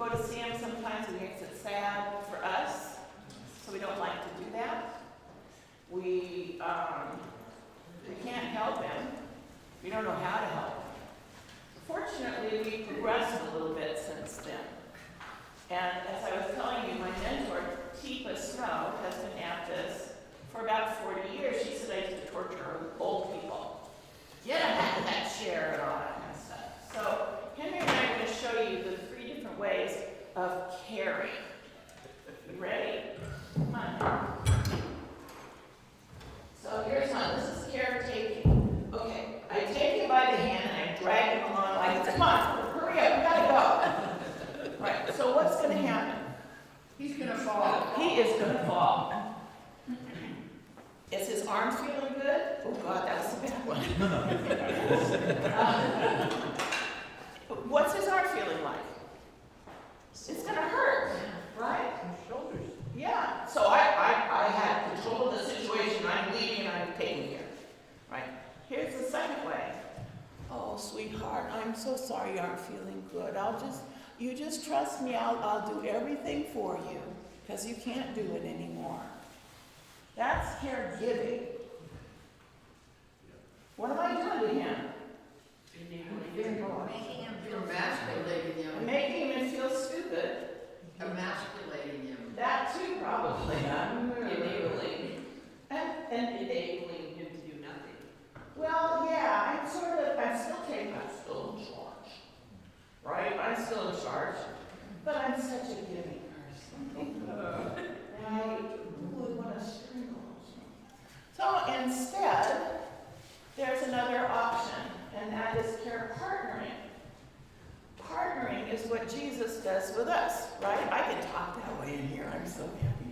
go to see him, sometimes it makes it sad for us, so we don't like to do that. We can't help him. We don't know how to help him. Fortunately, we progressed a little bit since then. And as I was telling you, my mentor, Tifa Snow, has been at this for about 40 years. She said I used to torture old people. Get them out of that chair and all that kind of stuff. So Henry and I are going to show you the 3 different ways of caring. You ready? Come on. So here's one. This is caretaking. Okay. I take him by the hand and I drag him along like, come on, hurry up, we gotta go. Right, so what's gonna happen? He's gonna fall. He is gonna fall. Is his arm feeling good? Oh God, that was a bad one. What's his arm feeling like? It's gonna hurt, right? Shoulders. Yeah, so I had control of the situation. I'm leading and I'm taking care. Right? Here's the second way. Oh, sweetheart, I'm so sorry you aren't feeling good. You just trust me. I'll do everything for you because you can't do it anymore. That's caregiving. What am I doing to him? Making him feel emasculating him. Making him feel stupid. Emasculating him. That too, probably. Enabling. And Enabling him to do nothing. well, yeah, I'm still in charge. Right? I'm still in charge. But I'm such a giving person. And I would want to strangle him. So instead, there's another option, and that is care partnering. Partnering is what Jesus does with us, right? I can talk that way in here. I'm so happy.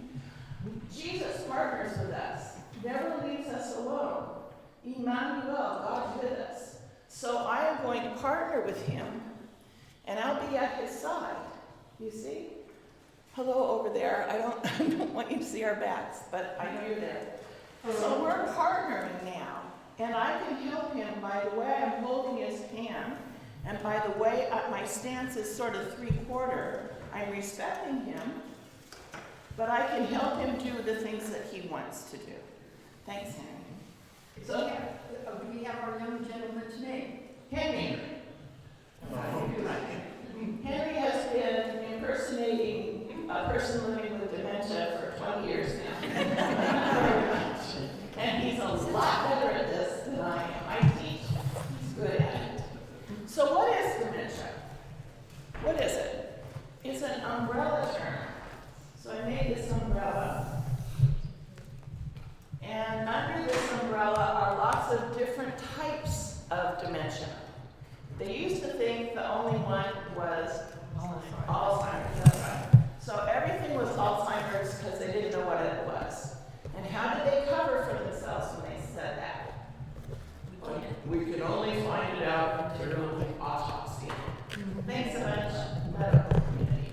Jesus partners with us, never leaves us alone. Emmanuel, God with us. So I am going to partner with him, and I'll be at his side. You see? Hello over there. I don't want you to see our backs, but I know you're there. So we're partnering now, and I can help him by the way I'm holding his hand, and by the way my stance is sort of 3/4. I'm respecting him, but I can help him do the things that he wants to do. Thanks, Henry. So We have our young gentleman's name. Henry. Henry has been impersonating a person living with dementia for 20 years now. And he's a lot better at this than I am. I teach. He's good at it. So what is dementia? What is it? It's an umbrella term. So I made this umbrella. And under this umbrella are lots of different types of dementia. They used to think the only one was Alzheimer's. That's right. So everything was Alzheimer's because they didn't know what it was. And how did they cover for themselves when they said that? We could only find it out through autopsy. Thanks so much, medical community.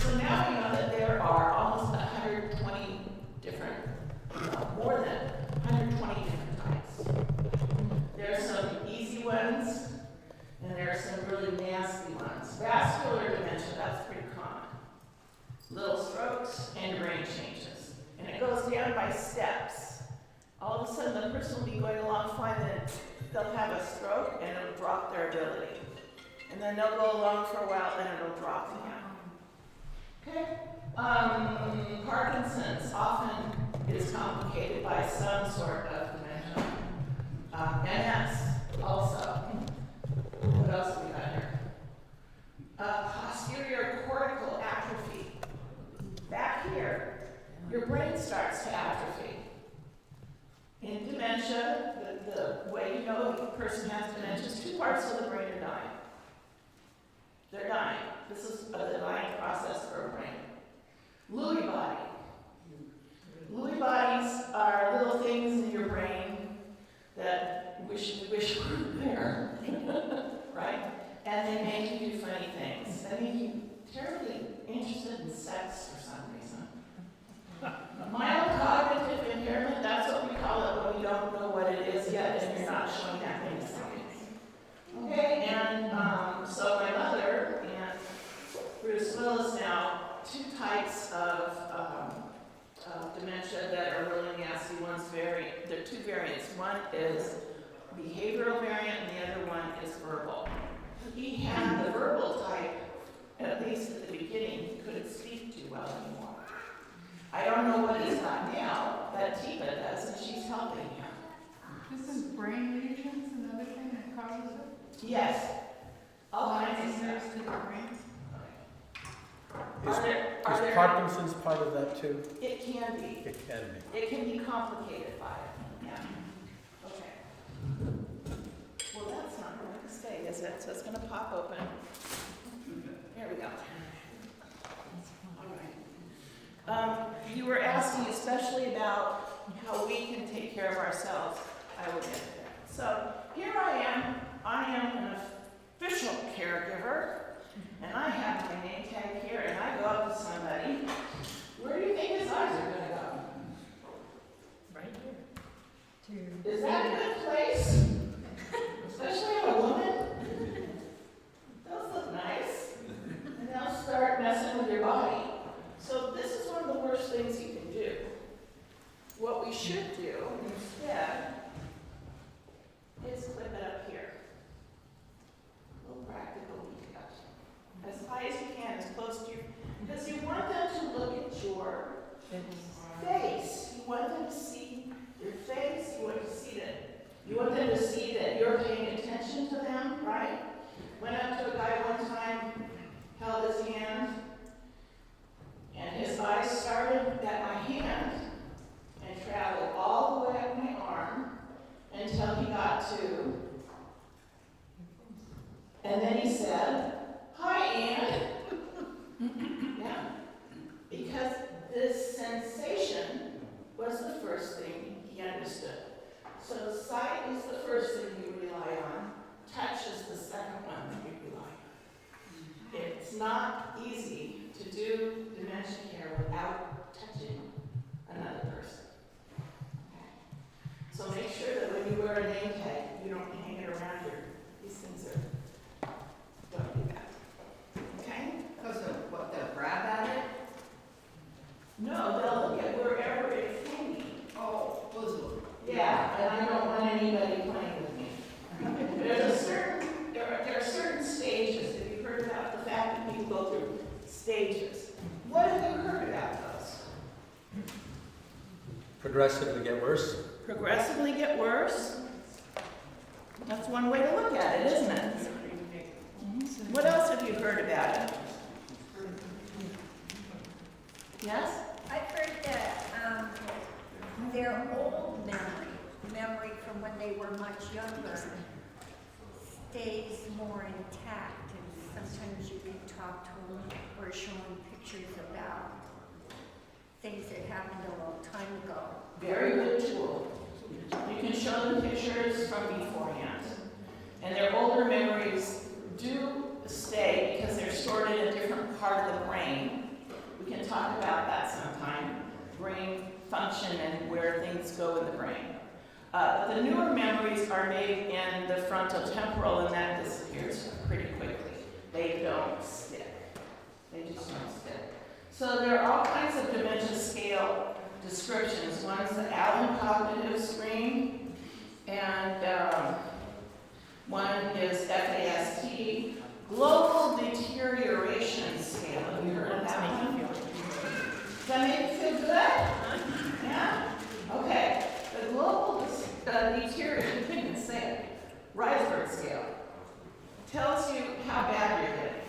So now we know that there are almost 120 different, more than 120 different types. There are some easy ones, and there are some really nasty ones. Vascular dementia, that's pretty common. Little strokes and brain changes. And it goes down by steps. All of a sudden, the person will be going along fine, and they'll have a stroke, and it'll drop their ability. And then they'll go along for a while, and it'll drop again. Okay? Parkinson's often is complicated by some sort of dementia. MS also. What else have we got here? Posterior cortical atrophy. Back here, your brain starts to atrophy. In dementia, the way you know if a person has dementia is 2 parts of the brain are dying. They're dying. This is a dying process for a brain. Lewy body. Lewy bodies are little things in your brain that we wish were there, right? And they make you do funny things. They make you terribly interested in sex for some reason. Mild cognitive impairment, that's what we call it when we don't know what it is yet and you're not showing that many signs. Okay, and so my mother, Aunt Bruce well as now 2 types of dementia that are really nasty. There are 2 variants. One is behavioral variant, and the other one is verbal. He had the verbal type, at least at the beginning. He couldn't speak too well anymore. I don't know what he's got now, but Tifa does, and she's helping him. This is brain lesions, another thing that causes it? Yes. All kinds of Layers stuff. to the brain? Is Parkinson's part of that too? It can be. It can be. It can be complicated by it. Yeah. Okay. Well, that's not going to stay, is it? So it's going to pop open. Here we go. All right. You were asking especially about how we can take care of ourselves. I will get to that. So here I am. I am an official caregiver, and I have my name tag here, and I go up to somebody. Where do you think his eyes are going to go? Right here. Is that a good place? Especially on a woman? Those look nice. And they'll start messing with your body. So this is one of the worst things you can do. What we should do instead is clip it up here. A little practical detail. As high as you can, as close to your, because you want them to look at your face. You want them to see your face. You want them to see that you're paying attention to them, right? Went up to a guy one time, held his hand, and his eyes started at my hand and traveled all the way up my arm until he got to, and then he said, "Hi, Ann." Yeah, because this sensation was the first thing he understood. So sight is the first thing you rely on. Touch is the second one that you rely on. It's not easy to do dementia care without touching another person. Okay. So make sure that when you wear a name tag, you don't hang it around your, these things are, don't do that. Okay? Because of what, they'll grab at it? No, they'll look at wherever it's hanging. Oh, bosom. Yeah, and I don't want anybody playing with me. There are certain stages. Have you heard about the fact that people go through stages? What have you heard about those? Progressively get worse. Progressively get worse? That's one way to look at it, isn't it? What else have you heard about it? Yes? I've heard that their old memory from when they were much younger, stays more intact, and sometimes you can talk to them or show them pictures about things that happened a long time ago. Very good tool. You can show them pictures from beforehand. And their older memories do stay because they're stored in a different part of the brain. We can talk about that sometime. Brain function and where things go in the brain. The newer memories are made in the frontal temporal, and that disappears pretty quickly. They don't stick. They just don't stick. So there are all kinds of dementia scale descriptions. One's the Allen Cognitive Screen, and one is FAST, Global Deterioration Scale. Have you heard of that one? Does that make you feel good? Yeah? Okay. The global deterioration, you couldn't even say it, Risberg scale, tells you how bad you're getting.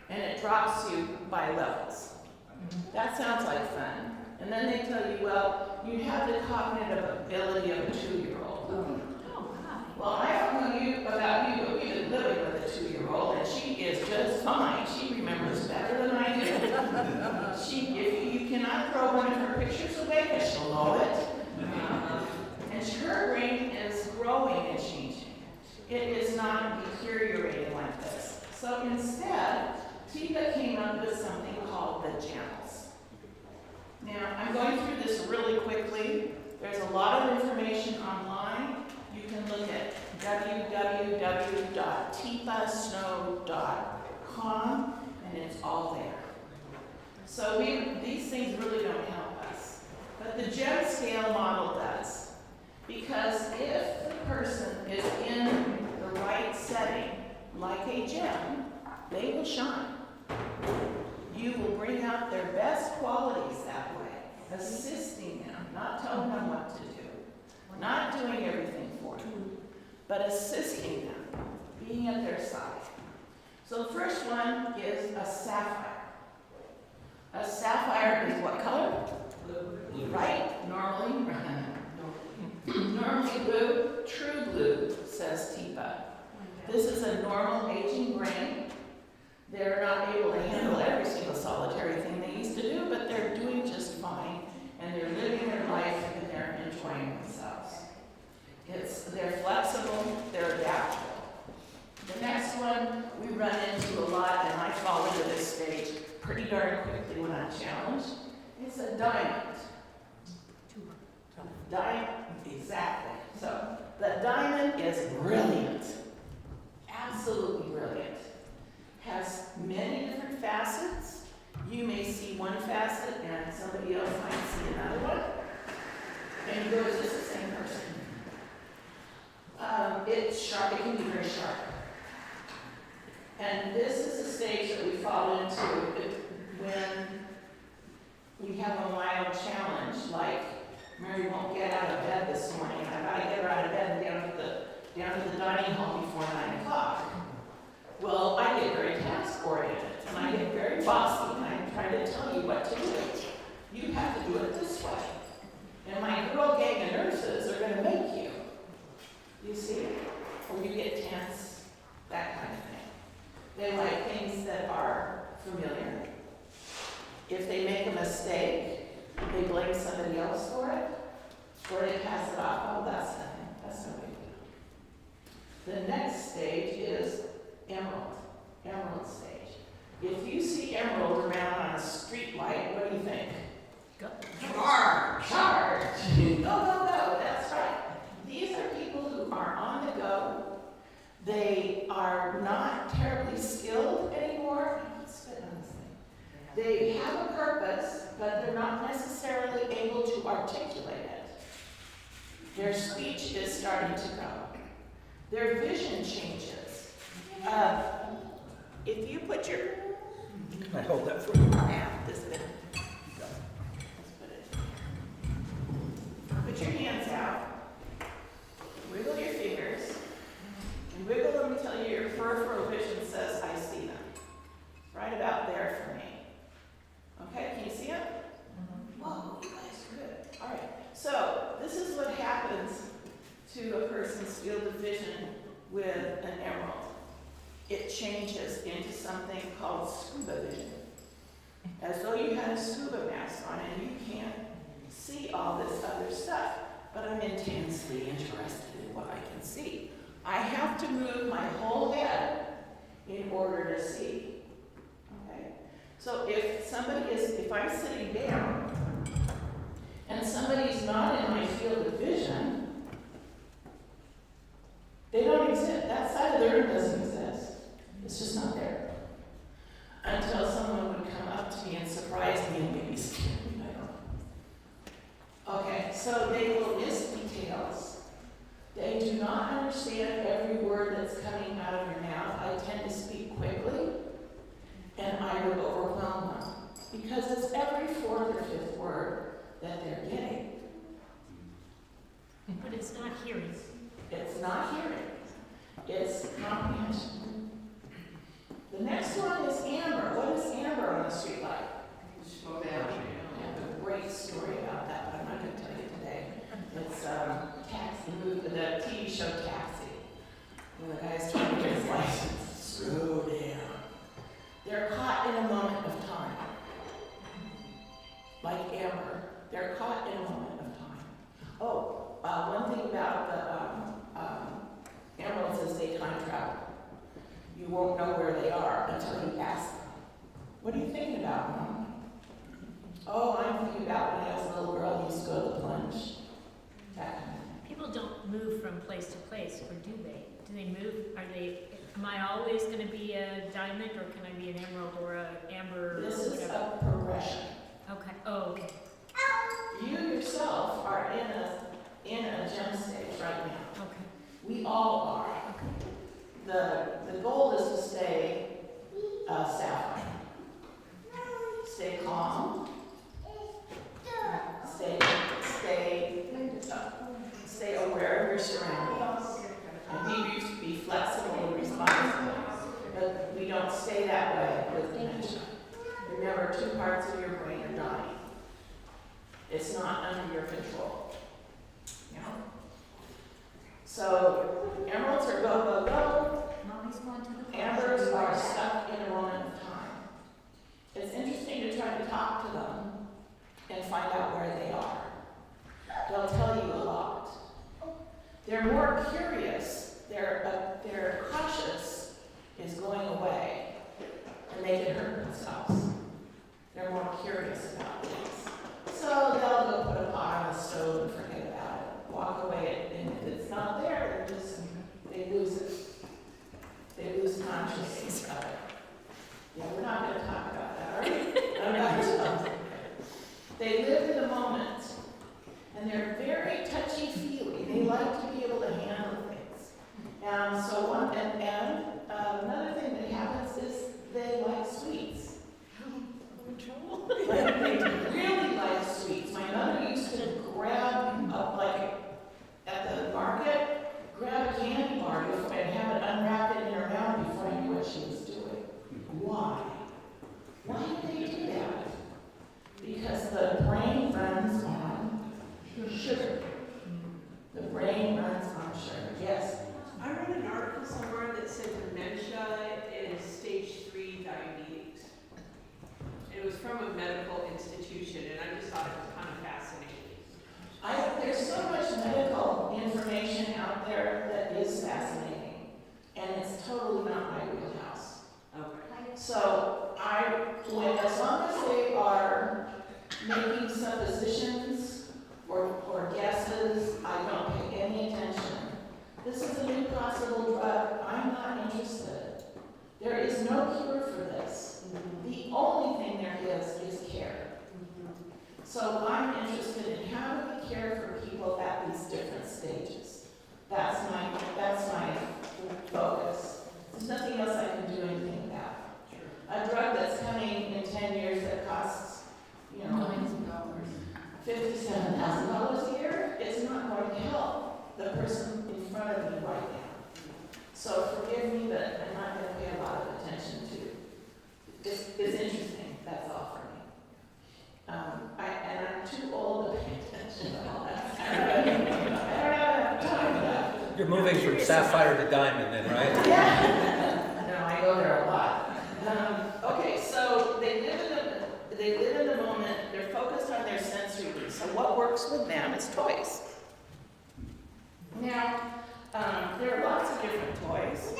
And it drops you by levels. That sounds like fun. And then they tell you, well, you have the cognitive ability of a 2-year-old. Well, I don't know about you, but we've been living with a 2-year-old, and she is just fine. She remembers better than I do. You cannot throw one of her pictures away because she'll know it. And her brain is growing and changing. It is not deteriorating like this. So instead, Tika came up with something called the channels. Now, I'm going through this really quickly. There's a lot of information online. You can look at www.tipasnow.com, and it's So these things really don't help us. But the gem scale model does. Because if the person is in the right setting, like a gem, they will shine. You will bring out their best qualities that way, assisting them, not telling them what to do, not doing everything for them, but assisting them, being at their side. So the first one is a sapphire. A sapphire is what color? Blue. Right? Normally blue, true blue, says Tipa. This is a normal aging brain. They're not able to handle every single solitary thing they used to do, but they're doing just fine, and they're living their life and they're enjoying themselves. They're flexible, they're adaptable. The next one we run into a lot, and I fall into this stage pretty darn quickly when I'm challenged. It's a diamond. Exactly. So the diamond is brilliant, absolutely brilliant. Has many different facets. You may see one facet and somebody else might see another one. And you go, is this the same person? It's sharp, it can be very sharp. And this is the stage that we fall into when we have a mild challenge, like Mary won't get out of bed this morning. I gotta get her out of bed and down to the dining hall before 9 o'clock. Well, I get very task-oriented, and I get very bossy, and I'm trying to tell you what to do. You have to do it this way. And my girl gang of nurses are going to make you. You see? Or you get tense, that kind of thing. They like things that are familiar. If they make a mistake, they blame somebody else for it, or they pass it off. Oh, that's nothing. That's no big deal. The next stage is emerald stage. If you see emerald around on a street light, what do you think? Charge! Go, that's right. These are people who are on the go. They are not terribly skilled anymore. I keep spitting on this thing. They have a purpose, but they're not necessarily able to articulate it. Their speech is starting to go. Their vision changes. If you put your... Can I hold that for you? This bit. Put your hands out. Wiggle your fingers. And wiggle them until your peripheral vision says, I see them. Right about there for me. Okay, can you see them? Whoa, you guys are good. All right, so this is what happens to a person's field of vision with an emerald. It changes into something called scuba vision. As though you had a scuba mask on and you can't see all this other stuff, but I'm intensely interested in what I can see. I have to move my whole head in order to see. Okay? So if I'm sitting down and somebody's not in my field of vision, they don't exist. That side of the room doesn't exist. It's just not there. Until someone would come up to me and surprise me and maybe scare me. I don't know. Okay, so they will miss details. They do not understand every word that's coming out of your mouth. I tend to speak quickly, and I would overwhelm them. Because it's every fourth or fifth word that they're getting. But it's not hearing. It's not hearing. It's comprehension. The next one is amber. What is amber on the street light? Slow down. I have a great story about that, but I'm not going to tell you today. It's Taxi, the TV show Taxi. When the guy's trying to get his license, slow down. They're caught in a moment of time. Like amber, they're caught in a moment of time. Oh, one thing about the emeralds is they time travel. You won't know where they are until you ask them. What are you thinking about, Mom? Oh, I'm thinking about when I was a little girl, I used to go to the plunge. That kind of thing. People don't move from place to place, or do they? Do they move? Am I always going to be a diamond, or can I be an emerald or a amber? This or is whatever? a progression. remember, 2 parts of your brain are dying. It's not under your control. You know? So emeralds are go, go, go. Mommy's going to the. Ambers are stuck in a moment of time. It's interesting to try to talk to them and find out where they are. They'll tell you a lot. They're more curious. Their cautious is going away, and they can hurt themselves. They're more curious about things. So they'll go put a pot on the stove and forget about it. Walk away, and if it's not there, they lose it. They lose consciousness of it. Yeah, we're not going to talk about that, are we? I'm not going to. They live in the moment, and they're very touchy-feely. They like to be able to handle things. Another thing that happens is they like sweets. Like, they really like sweets. My mother used to grab up, like at the market, grab a candy bar and have it unwrapped in her mouth before I knew what she was doing. Why? Why did they do that? Because the brain runs on sugar. The brain runs on sugar. Yes. I read an article somewhere that said dementia is stage 3 diabetes. It was from a medical institution, and I just thought it was kind of fascinating. There's so much medical information out there that is fascinating, and it's totally not my wheelhouse. Okay. So as long as they are making suppositions or guesses, I don't pay any attention. This is a new possible drug. I'm not interested. There is no cure for this. The only thing there is care. So I'm interested in how do we care for people at these different stages. That's my focus. There's nothing else I can do anything about. A drug that's coming in 10 years that costs, Millions of dollars. $57,000 a year, it's not going to help the person in front of me right now. So forgive me, but I'm not going to pay a lot of attention to. It's interesting. That's all for me. I'm too old to pay attention to all that. I don't have time for that. You're moving from sapphire to diamond then, right? Yeah. No, I go there a lot. Okay, so they live in the moment. They're focused on their sensory needs. So what works with them is toys. Now, there are lots of different toys.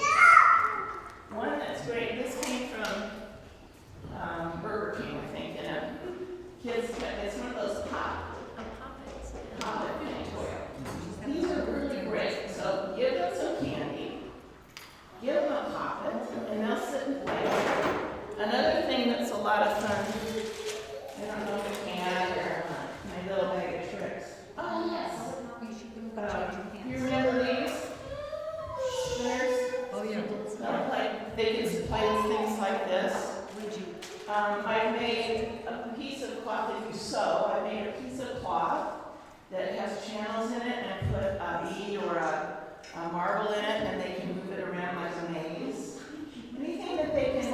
One that's great. This came from Burger King, I think, and it's one of those Pop-It mini toy. These are really great. So give them some candy, give them a Pop-It, and they'll sit and play. Another thing that's a lot of fun, I don't know if you can or my little bag of tricks. Oh, yes. You remember these? There's, Oh, yeah. they can play with things like this. I made a piece of cloth, if you sew, I made a piece of cloth that has channels in it and put a bead or a marble in it, and they can move it around like a maze. Anything that they can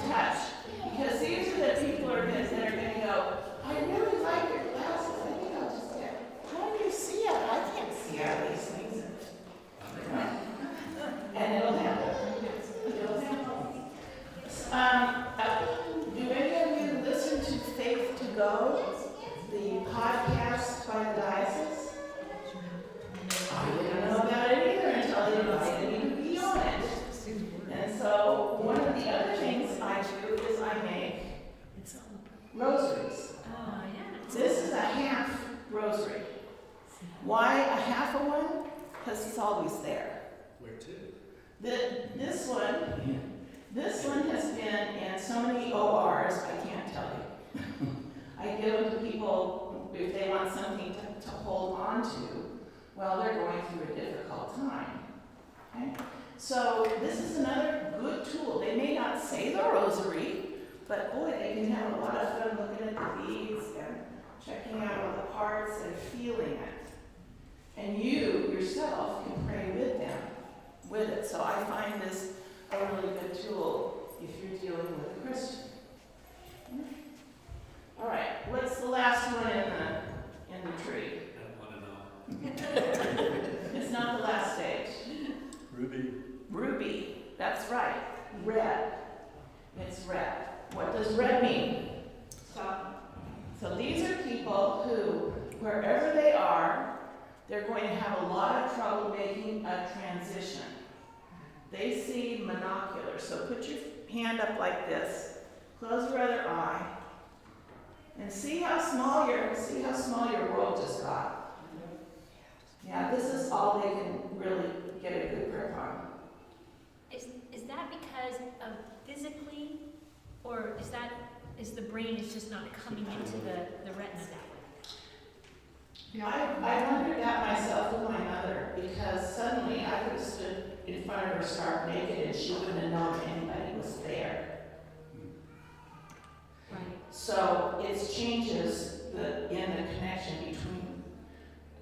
touch. Because these are the people that are going to go, I really like your glasses. I think I'll just get, how do you see it? I can't see out of these things. And it'll happen. It'll happen. Do any of you listen to Faith to Go, the podcast by the diocese? I didn't know about it either until they invited me to be on it. And so one of the other things I do is I make rosaries. This is a half rosary. Why a half of one? Because it's always there. Where to? This one has been in so many ORs, I can't tell you. I give them to people if they want something to hold on to while they're going through a difficult time. Okay? So this is another good tool. They may not say the rosary, but boy, they can have a lot of fun looking at the beads and checking out all the parts and feeling it. And you yourself can pray with them, with it. So I find this a really good tool if you're dealing with a Christian. they're going to have a lot of trouble making a transition. They see monocular, so put your hand up like this, close your other eye, and see how small your world just got. Yeah, this is all they can really get a good grip on. Is that because of physically, or is the brain is just not coming into the retina that way? Yeah. I wondered that myself with my mother, because suddenly I could have stood in front of her stark naked and she wouldn't have known anybody was there. Right. So it changes in the connection between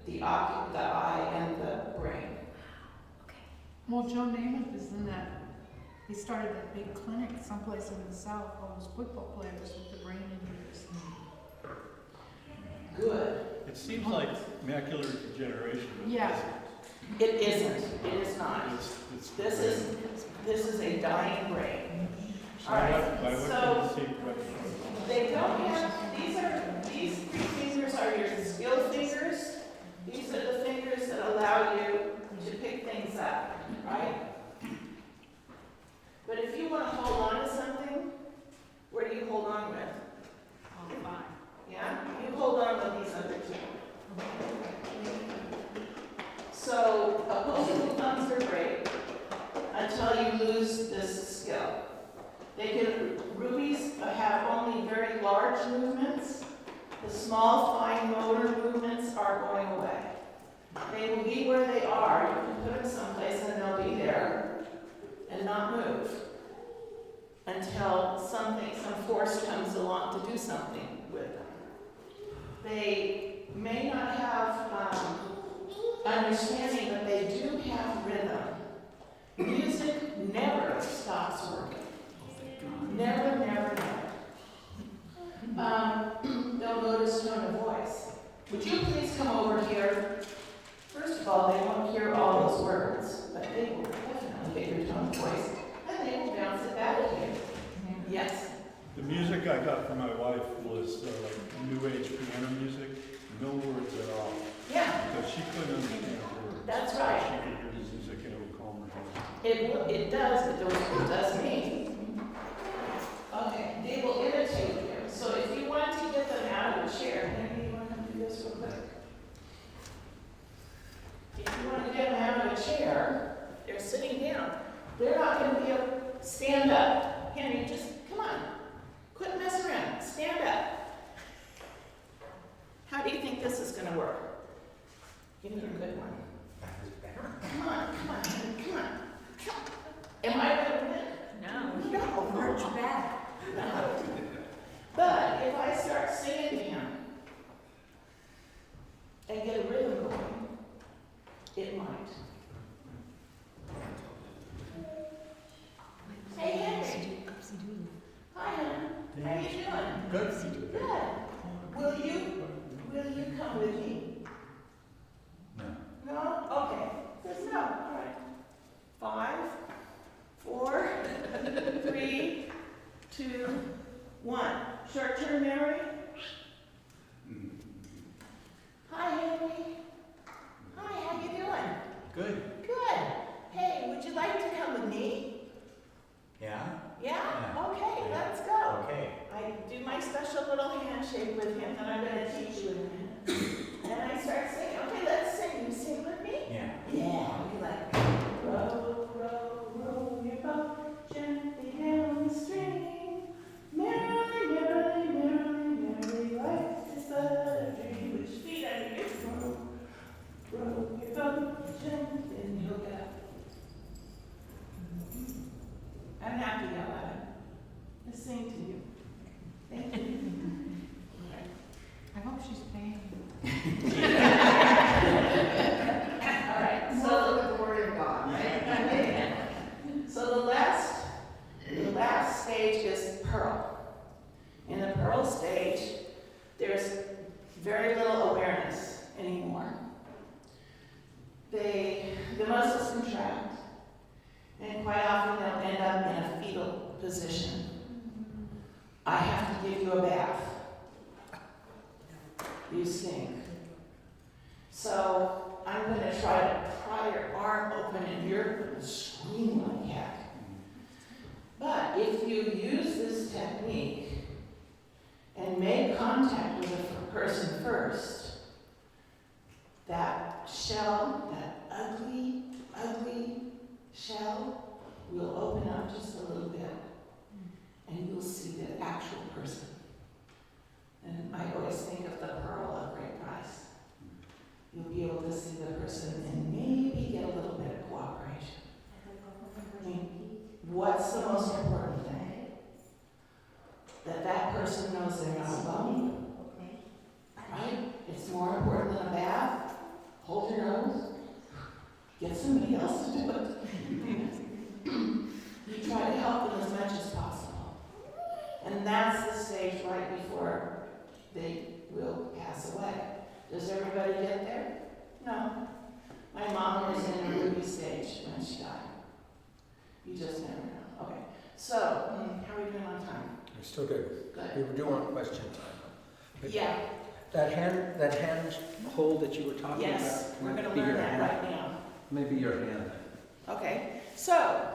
the eye and the brain. Okay. Well, Joe Namath is in that, he started that big clinic someplace in the south, all those football players with the brain injuries. Good. It seems like macular degeneration. but it Yeah. isn't. It isn't. It is not. It's This is a dying brain. So All right, by what so- can you see what- They don't have, these 3 fingers are your skill fingers. These are the fingers that allow you to pick things up, right? But if you want to hold on to something, where do you hold on with? All five. Yeah? You hold on with these other 2. So opposable thumbs are great until you lose this skill. Rubies have only very large movements. The small, fine motor movements are going away. They will be where they are. You can put them someplace and they'll be there and not move until some force comes along to do something with them. They may not have understanding, but they do have rhythm. Music never stops working. Never, never, never. They'll notice tone of voice. Would you please come over here? First of all, they won't hear all those words, but they will definitely get your tone of voice, and they will bounce it back at you. Yes? The music I got from my wife was like new age piano music, no words at all, Yeah, because she couldn't understand words. That's right. She could hear the music and it would calm her down. it does me. Okay, they will imitate you. So if you want to get them out of the chair, maybe you want to come do this real quick. If you want to get them out of a chair, they're sitting down. They're not going to be able to stand up. Henry, just come on. Quit messing around. Stand up. How do you think this is going to work? Give me a good one. Come on, come on, come on. Am I going to win? No. No. March back. No. But if I start singing to him and get a rhythm going, it might. Hey, Henry. Hi, hon. How you doing? Good. Good. Will you come with me? No. No? Okay. Says no. All right. 5, 4, 3, 2, 1. Short-term memory. Hi, Henry. Hi, how you doing? Good. Good. Hey, would you like to come with me? Yeah? Yeah? Yeah. Okay, let's go. Okay. I do my special little handshake with him that I'm going to teach you in a minute. And I start singing. Okay, let's sing. You sing with me? Yeah. Yeah. We like, row, row, row your boat gently down the stream. Merrily, merrily, merrily, merrily, life is but a dream. Which feet under your row? Row your boat gently and you'll get up. I'm happy to yell at him. Let's sing to you. Thank you. I hope she's paying. All right, So so, look at the word of God, right? so the last stage is pearl. In the pearl stage, there's very little awareness anymore. The muscles contract, and quite often they'll end up in a fetal position. I have to give you a bath. You stink. So I'm gonna try to pry your arm open and you're gonna scream like heck. But if you use this technique and make contact with the person first, that shell, that ugly, ugly shell will open up just a little bit and you'll see the actual person. And I always think of the pearl of great price. You'll be able to see the person and maybe get a little bit of cooperation. I mean, what's the most important thing? That person knows they're not alone. Right? It's more important than a bath. Hold your nose. Get somebody else to do it. You try to help them as much as possible. And that's the stage right before they will pass away. Does everybody get there? No. My mom was in a ruby stage when she died. You just never know. Okay. So, how are we doing on time? We're still good. Good. We were doing question time. But Yeah. That hand hold that you were talking Yes. about. We're might going to be learn your that hand. right now. Maybe your hand. Okay. So,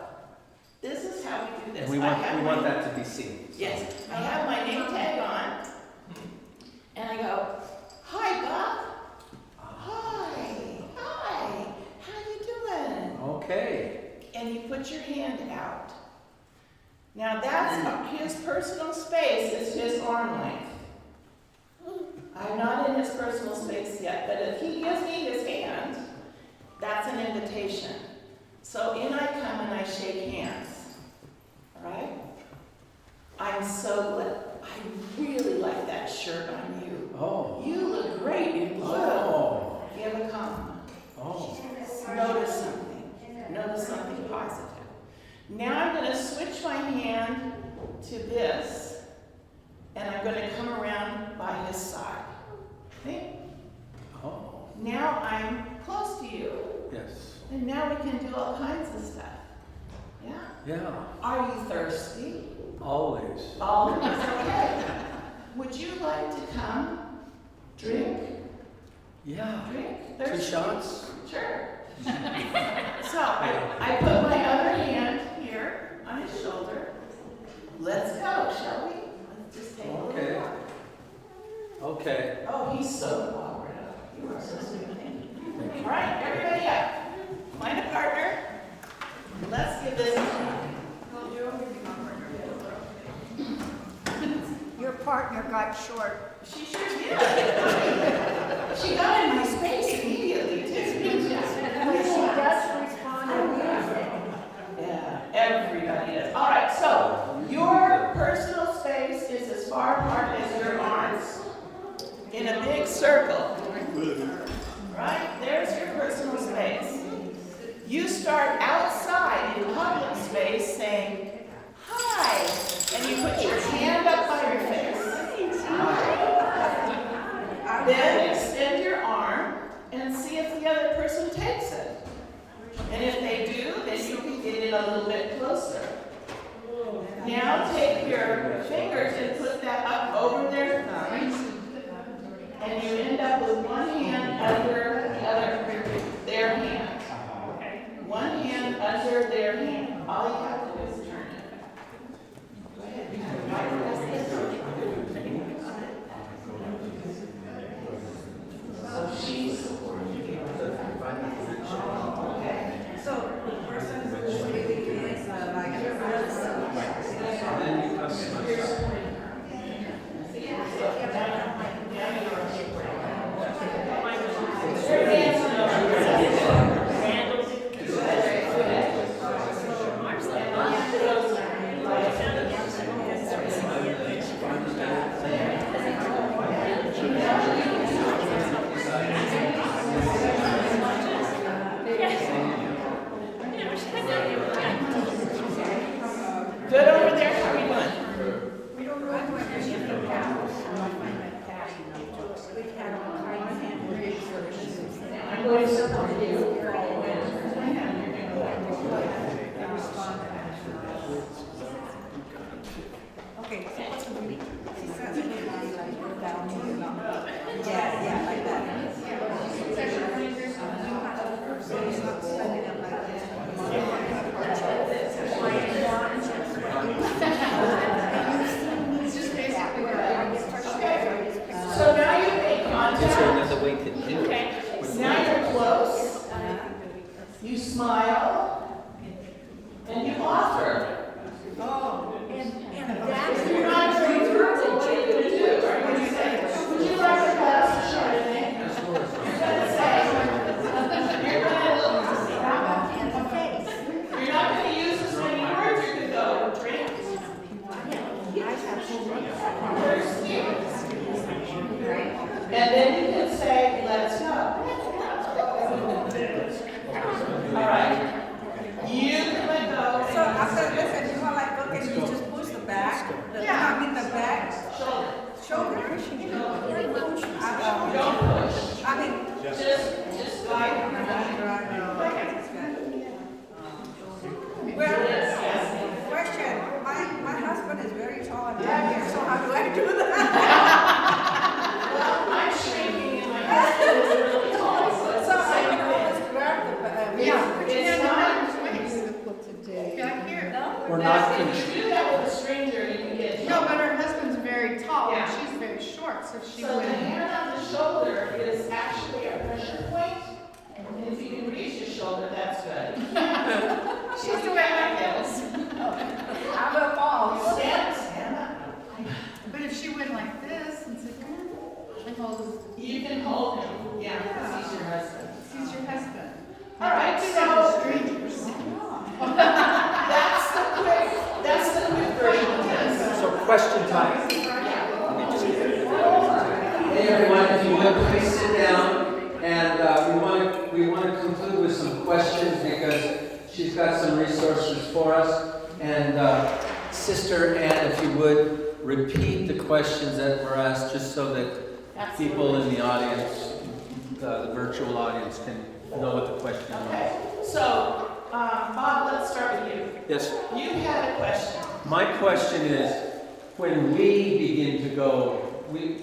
this is how we do this. And we want that to be seen. So. Yes. I have my name tag on, and I go, "Hi, Bob. Hi. Hi. How you doing?" Okay. And you put your hand out. Now that's his personal space, is his arm length. I'm not in his personal space yet, but if he gives me his hand, that's an invitation. So in I come and I shake hands. All right? I'm so glad. I really like that shirt on you. Oh. You look great in blue. Oh. Give a compliment. Oh. Notice something. Notice something positive. Now I'm going to switch my hand to this, and I'm going to come around by his side. Okay? Oh. Now I'm close to you, Yes. and now we can do all kinds of stuff. Yeah? Yeah. Are you thirsty? Always. Always. Okay. Would you like to come drink? Yeah. Drink? 2 Thirsty? shots. Sure. So I put my other hand here on his shoulder. Let's go, shall we? Let's just take a little Okay. walk. Okay. Oh, he's so cooperative. You are so sweet. All right, everybody up. Find a partner. Let's give this a try. Your partner got short. She sure did. She got in my space immediately, too. But she does respond to music. Yeah, everybody does. All right, so your personal space is as far apart as your arms in a big circle. Right? There's your personal space. You start outside in public space saying, "Hi," and you put your hand up by your face. Then extend your arm and see if the other person takes it. And if they do, then you can get it a little bit closer. Now take your fingers and put that up over their thumbs. And you end up with one hand under their hand. One hand under their hand. All you have to do is turn it. Go ahead. So she's supporting you. Okay. So the person who's really is like And then you come in. Yeah. pushing it. Don't push. I mean, Just guide her. well, question, my husband is very tall and I'm here, so how do I do that? Well, I'm shrinking and my husband is really tall, so it's So the I same can thing. always grab the, It's not, Back here. We're not, if you do that with a stranger, you can get. No, but her husband's very tall and Yeah. she's very short, so she So the wouldn't. hand on the shoulder is actually a pressure point, and if you can reach your shoulder, that's good. She's the way I goes. I will fall. Stand up. But if she went like this and said, come on, and hold, You can hold him, yeah, because he's your husband. he's your husband. All right, Do so that to strangers. that's the quick version of this. so question time. Hey everyone, if you would please sit down, and we want to conclude with some questions because she's got some resources for us. And Sister Ann, if you would repeat the questions that were asked, just so that people in the audience, the virtual audience, can know what the question Okay, was. so, Bob, let's start with you. Yes. You had a question. My question is, when we begin to go,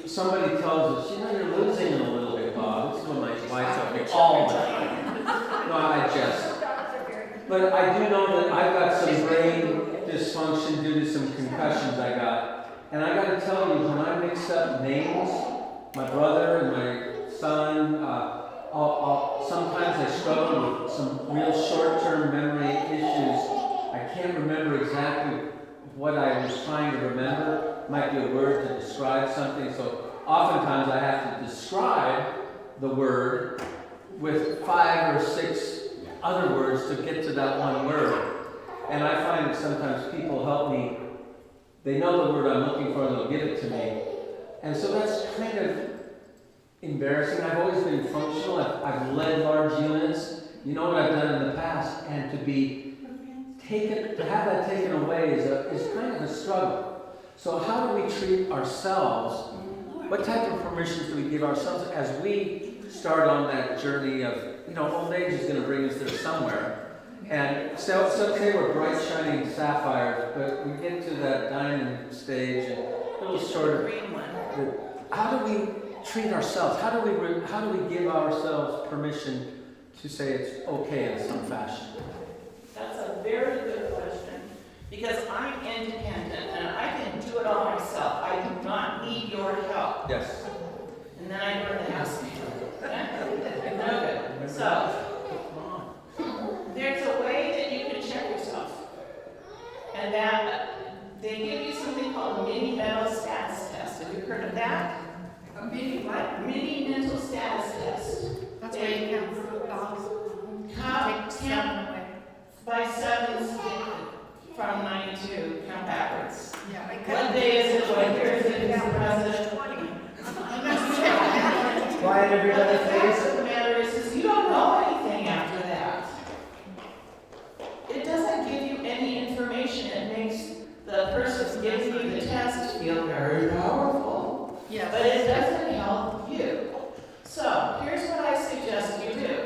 somebody tells us, you're losing it a little bit, Bob. This is what my wife tells me all the time. No, I jest. But I do know that I've got some brain dysfunction due to some concussions I got. And I got to tell you, when I mix up names, my brother and my son, sometimes I struggle with some real short-term memory issues. I can't remember exactly what I was trying to remember. It might be a word to describe something. So oftentimes I have to describe the word with 5 or 6 other words to get to that one word. And I find that sometimes people help me. They know the word I'm looking for and they'll give it to me. And so that's kind of embarrassing. I've always been functional. I've led large units. You know what I've done in the past, and to have that taken away is kind of a struggle. So how do we treat ourselves? What type of permissions do we give ourselves as we start on that journey of, old age is going to bring us there somewhere. And so say we're bright shining sapphires, but we get to that diamond stage and a little shorter. Green one. How do we treat ourselves? How do we give ourselves permission to say it's okay in some fashion? That's a very good question, because I'm independent and I can do it all myself. I do not need your help. Yes. And then I go to the house. Okay? No good. So, there's a way that you can check yourself. And that they give you something called a mini mental status test. Have you heard of that? A mini what? Mini mental status test. That's where you count from dollars. Count Take 7 away. by 7 from 92. Count backwards. Yeah. What day is it? What year is it? Who's the president? Quiet every But the other fact face. of the matter is you don't know anything after that. It doesn't give you any information. It makes the person giving you the test feel very powerful. Yes. But it doesn't help you. So, here's what I suggest you do.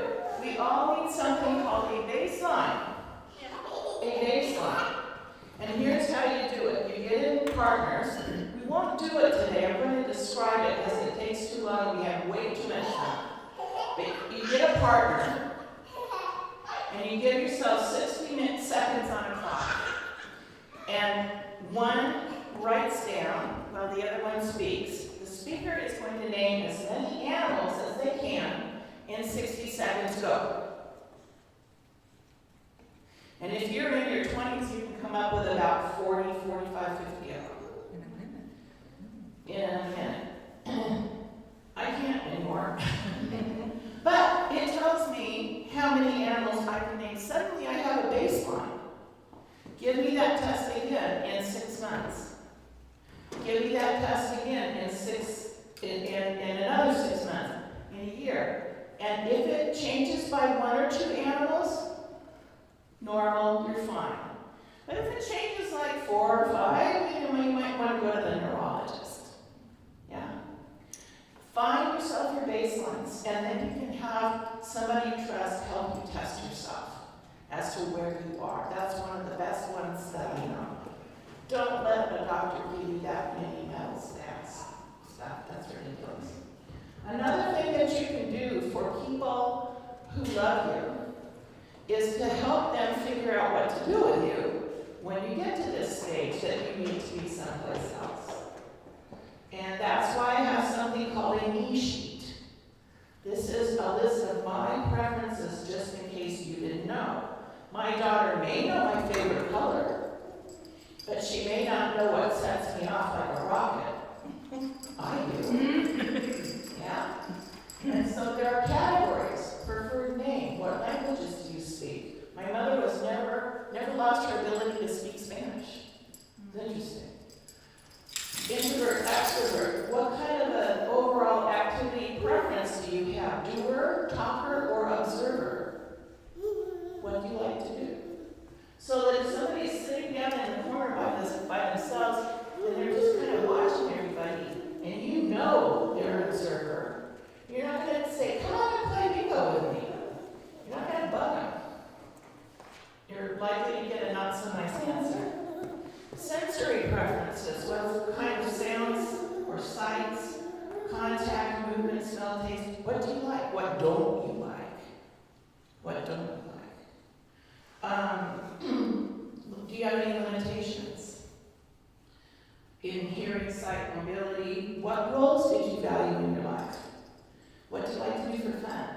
We all need something called a baseline. A baseline. And here's how you do it. You get in partners. We won't do it today. I'm going to describe it because it takes too long. We have way too much time. But you get a partner, and you give yourself 60 seconds on a clock. And one writes down while the other one speaks. The speaker is going to name as many animals as they can in 60 seconds. Go. And if you're in your 20s, you can come up with about 40, 45, 50 of them. In a minute. I can't anymore. But it tells me how many animals I can name. Suddenly I have a baseline. Give me that test again in 6 months. Give me that test again in another 6 months, in a year. And if it changes by 1 or 2 animals, normal, you're fine. But if it changes like 4 or 5, you might want to go to the neurologist. Yeah? baselines, and then you can have somebody you trust help you test yourself as to where you are. That's one of the best ones that I know. Don't let a doctor give you that many mental stats stuff. That's ridiculous. Another thing that you can do for people who love you is to help them figure out what to do with you when you get to this stage that you need to be someplace else. And that's why I have something called a me sheet. This is a list of my preferences just in case you didn't know. My daughter may know my favorite color, but she may not know what sets me off like a rocket. I do. Yeah? And so there are categories. Preferred name. What languages do you speak? My mother was never lost her ability to speak Spanish. It's interesting. Introvert, extrovert. What kind of an overall activity preference do you have? Doer, talker, or observer? What do you like to do? So that if somebody's sitting down in the corner by themselves, and they're just kind of watching everybody, and you know they're an observer, you're not going to say, come on and play bingo with me. You're not going to bug them. You're likely to get a not so nice answer. Sensory preferences, what kind of sounds or sights, contact, movement, smell, taste, what do you like? What don't you like? What don't you like? Do you have any limitations? In hearing, sight, mobility, what roles did you value in your life? What do you like to do for fun?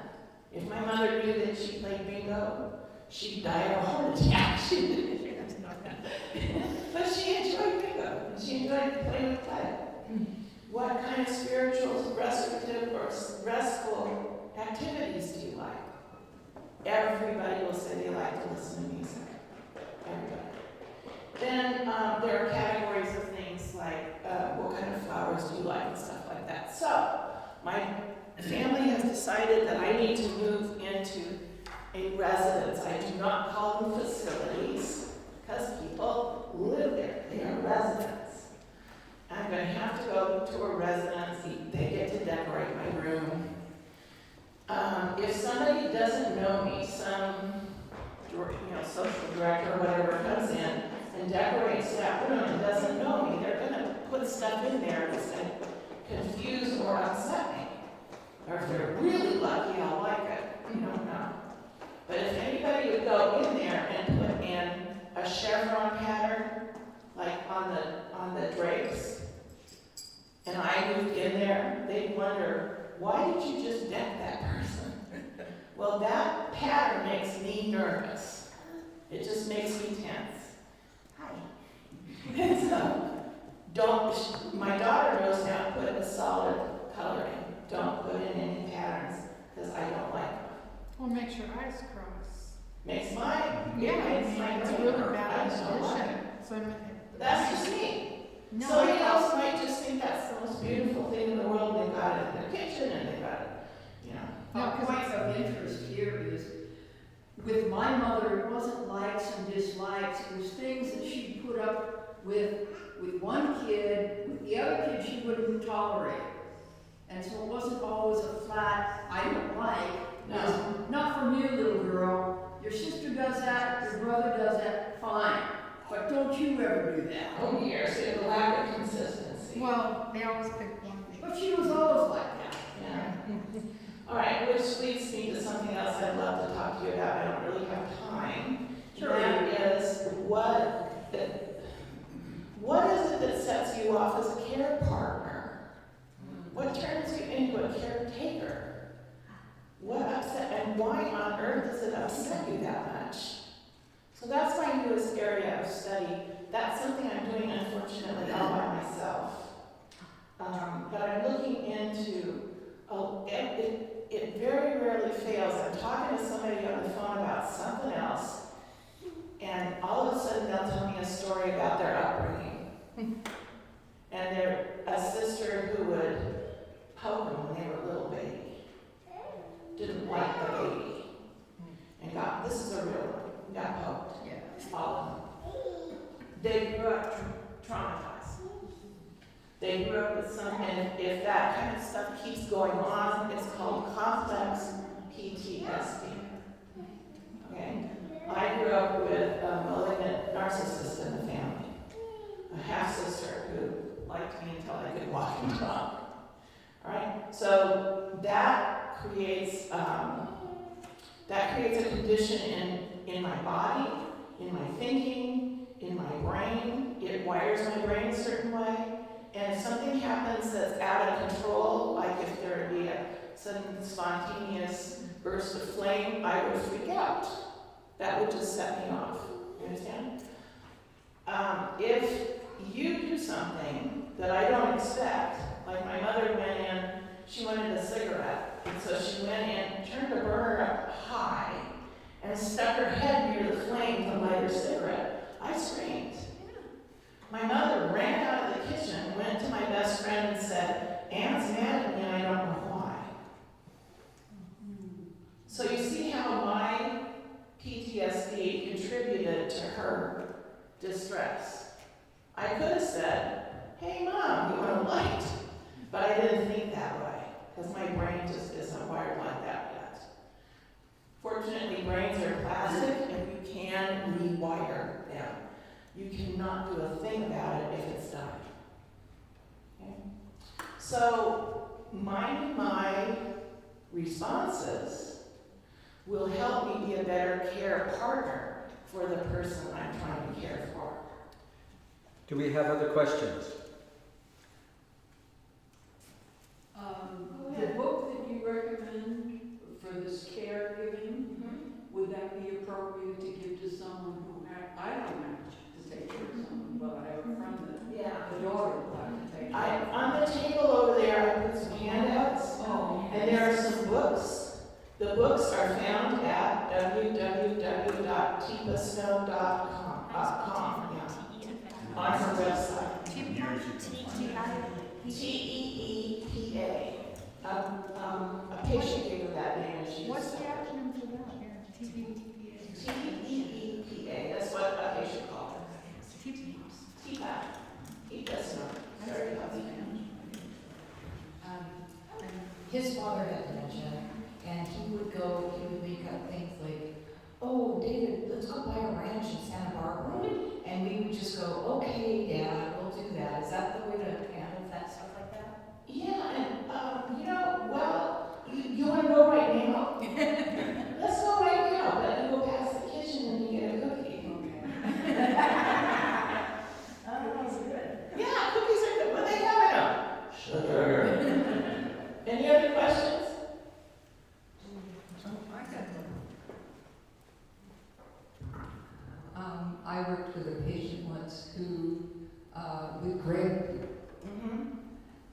If my mother knew that she played bingo, she'd die of a heart attack. But she enjoyed bingo. She enjoyed playing with clay. What kind of spiritual, restorative, or restful activities do you like? Everybody will say they like to listen to music. Everybody. Then there are categories of things like what kind of flowers do you like and stuff like that. So my family has decided that I need to move into a residence. I do not call them facilities because people live there. They are residents. I'm going to have to go to a residence. They get to decorate my room. If somebody doesn't know me, some social director or whatever comes in and decorates that room and doesn't know me, they're going to put stuff in there that's going to confuse or upset me. Or if they're really lucky, I'll like it. You don't know. But if anybody would go in there and put in a chevron pattern, like on the drapes, and I moved in there, they'd wonder, why did you just deck that person? Well, that pattern makes me nervous. It just makes me tense. Hi. And so, my daughter knows now to put a solid color in. Don't put in any patterns, because I don't like them. Well, makes your eyes cross. Makes mine. It's a really bad I don't like position. it. So That's just me. no, Somebody else might just think that's the most beautiful thing in the world. They've got it in their kitchen and they've got it, No, A point of interest here is, with my mother, it wasn't likes and dislikes, it was things that she put up with one kid, with the other kid she wouldn't tolerate. And so it wasn't always a flat, I don't like. No. It's not from you, little girl. Your sister does that, your brother does that, fine. But don't you ever do that. Oh, years, so the lack of consistency. well, they always pick one. But she was always like that. Yeah. All right, which leads me to something else I'd love to talk to you about. I don't really have time. Sure. That is, what is it that sets you off as a care partner? What turns you into a caretaker? What upset, and why on earth does it upset you that much? So that's my newest area of study. That's something I'm doing, unfortunately, all by myself. But I'm looking into, it very rarely fails. I'm talking to somebody on the phone about something else, and all of a sudden they'll tell me a story about their upbringing. And they're a sister who would poke them when they were a little baby. Didn't like the baby. And this is a real one, got poked. Yeah. All of them. They grew up traumatized. They grew up with some, and if that kind of stuff keeps going on, it's called complex PTSD. Okay? I grew up with a malignant narcissist in the family, a half-sister who liked me until I could walk and talk. All right? So that creates a condition in my body, in my thinking, in my brain. It wires my brain a certain way. And if something happens that's out of control, like if there would be a sudden spontaneous burst of flame, I would freak out. That would just set me off. You understand? If you do something that I don't expect, like my mother went in, she wanted a cigarette, and so she went in, turned the burner up high, and stuck her head near the flame to light her cigarette, I screamed. My mother ran out of the kitchen, went to my best friend and said, Aunt's mad at me and I don't know why. So you see how my PTSD contributed to her distress. I could have said, hey Mom, you want a light? But I didn't think that way, because my brain just isn't wired like that yet. Fortunately, brains are plastic and you can rewire them. You cannot do a thing about it if it's done. Okay? So, minding my responses will help me be a better care partner for the person I'm trying to care for. Do we have other questions? The book that you recommend for this caregiving, would that be appropriate to give to someone who I don't have to take care of someone, but I have a friend that the daughter will have to take care of. On the table over there, I put some handouts, and there are some books. The books are found at www.tipastone.com. On her website. TEEPA. A patient gave her that name and she What's just the acronym for that? TEPA. TEEPA. That's what a patient called it. TEPA. His father had dementia, and he would make up things like, oh, David, let's go buy a ranch in Santa Barbara. And we would just go, okay, Dad, we'll do that. Is that the way to handle that stuff like that? Yeah, and you want to go right now? Let's go right now, but you go past the kitchen and you get a cookie. Okay. Oh, good. Yeah, cookies are good. What do they have in them? Sugar. Any other questions? I worked with a patient once who, with Greg,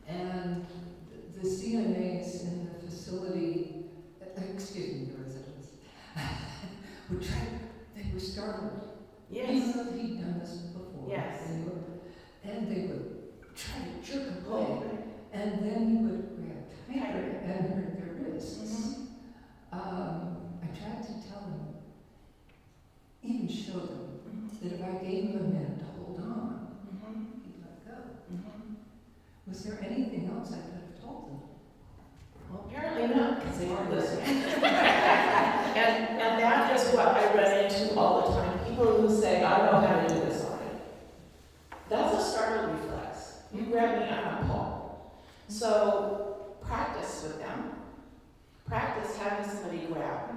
and the CNAs in the facility, excuse me, the residents, they were startled. Yes. Even though he'd done this before. Yes. And they would try to jerk away, and then he would grab tighter and hurt their wrists. I tried to tell them, even show them, that if I gave him a minute to hold on, he'd let go. Was there anything else I could have told them? Well, apparently not, because they weren't listening. and that is what I run into all the time. People who say, I know how to do this already. That's a startle reflex. You grab me, I'm Paul. So practice with them. Practice having somebody grab.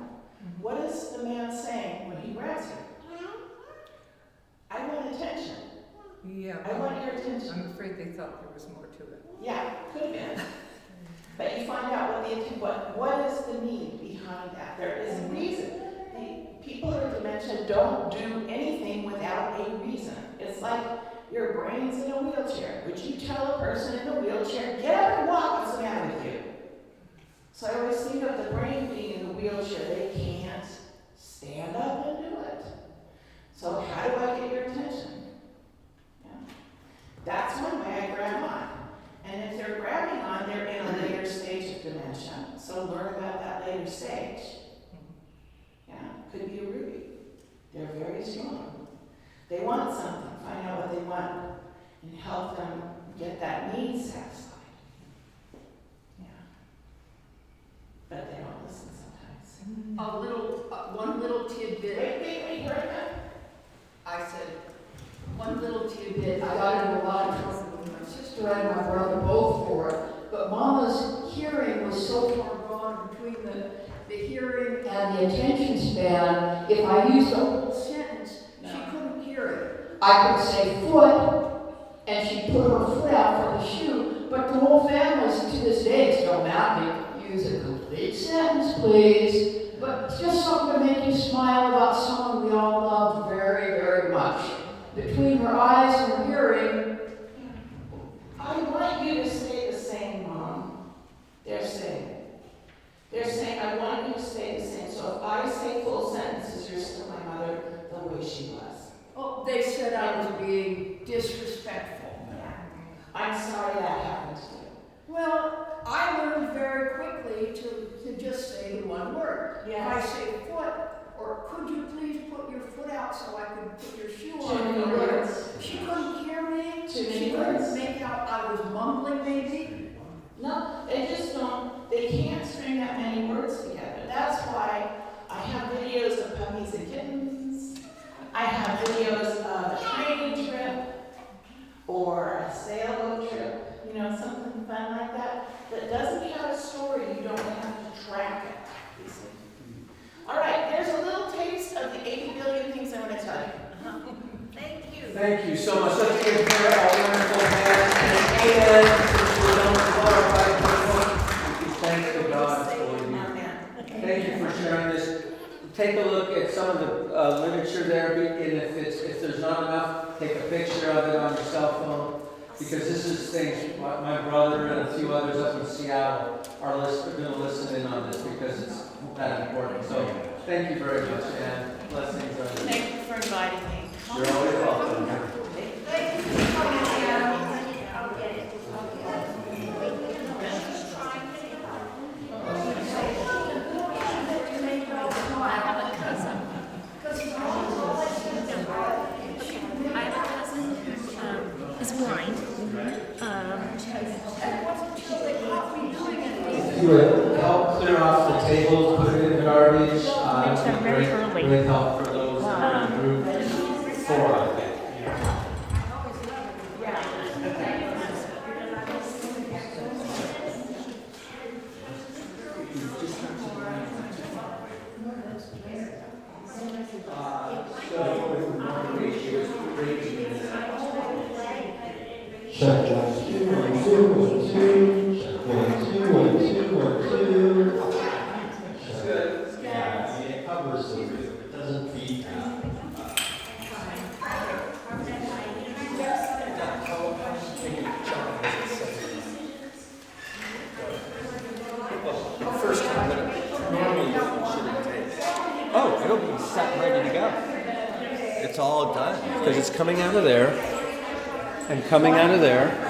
What is the man saying when he grabs you? I want attention. Yeah. I want your attention. I'm afraid they thought there was more to it. Yeah, could have been. But you find out what is the need behind that. There is a reason. The people with dementia don't do anything without a reason. It's like your brain's in a wheelchair. Would you tell a person in a wheelchair, get up and walk, what's the matter with you? So I always think of the brain being in the wheelchair. They can't stand up and do it. So how do I get your attention? Yeah. That's one way I grab on. And if they're grabbing on, they're in a later stage of dementia. So learn about that later stage. Yeah, could be a Ruby. They're very strong. They want something. Find out what they want and help them get that need satisfied. the hearing and the attention span, if I used a whole sentence, she couldn't hear it. I could say foot, and she'd put her foot out for the shoe, but the whole family to this day still mad at me. Use a complete sentence, please. But just something to make you smile about someone we all love very, very much. Between her eyes and her hearing, I want you to stay the same, Mom. They're saying, I want you to stay the same. So if I say full sentences, you're still my mother the way she was. oh, they said I was being disrespectful. I'm sorry that happened to you. Well, I learned very quickly to just say the one word. Yes. If I say foot, or could you please put your foot out so I could put your shoe Too on? many words. She couldn't hear me. Too many She words. couldn't make out I was mumbling maybe. No, they just don't, they can't string that many words together. That's why I have videos of puppies and kittens. I have videos of a training trip or a sailboat trip, you know, something fun like that, that doesn't have a story. You don't have to track it, you see. All right, there's a little taste of the 80 billion things I want to tell you. Thank you. Thank you so much. Let's give her a wonderful hand. And amen. Since we're done with glorified people, thanks to God for you. Thank you for sharing this. Take a look at some of the literature there, and if there's not enough, take a picture of it on your cell phone, because this is things my brother and a few others up in Seattle are going to listen in on this because it's that important. So thank you very much, and blessings on you. Thank you for inviting me. You're always welcome. Thank you for coming down. I'll get it. I have a cousin. I have a cousin who is blind. If you would help clear off the tables, put it in the garbage, Went to bed very early. Great help for those that are in group 4, I think. Check 1, 2, 1, 2, 1, 2. Check 1, 2, 1, 2, 1, 2. Good. Yeah, I mean, it covers the roof. It doesn't feed out. First time that normally shouldn't take. Oh, it'll be set and ready to go. It's all done. Because it's coming out of there and coming out of there.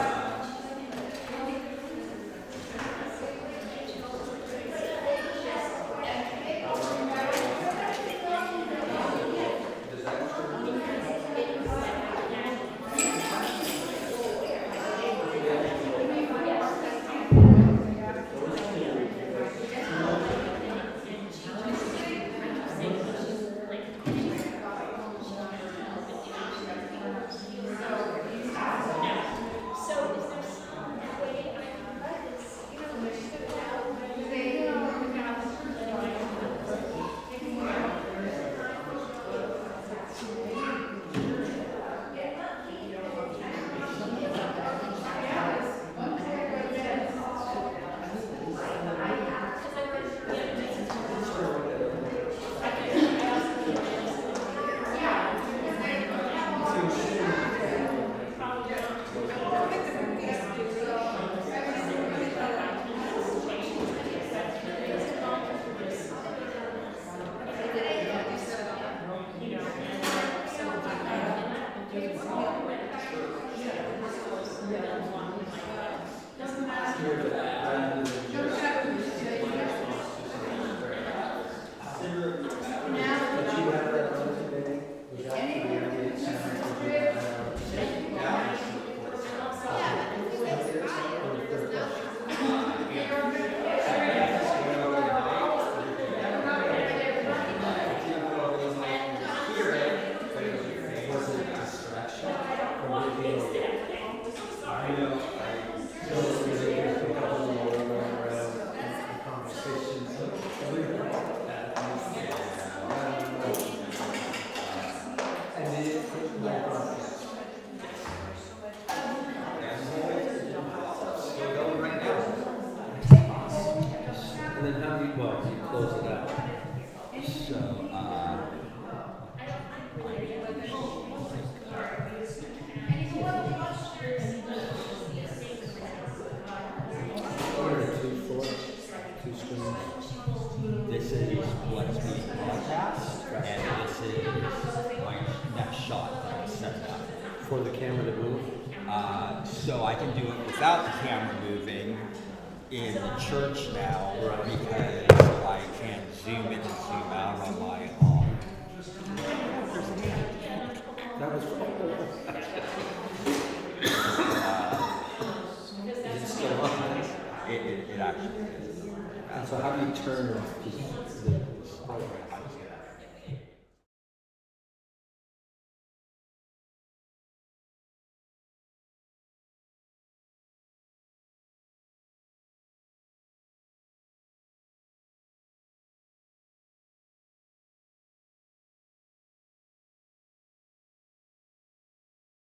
So then how do you, well, you close it out? So, What are the two for? Two screens? this is what's being broadcast, and this is my next shot that I set up. For the camera to move? So I can do it without the camera moving in the church now because I can zoom in and zoom out on my That was. Is it still on? it actually is. And so how do you turn off the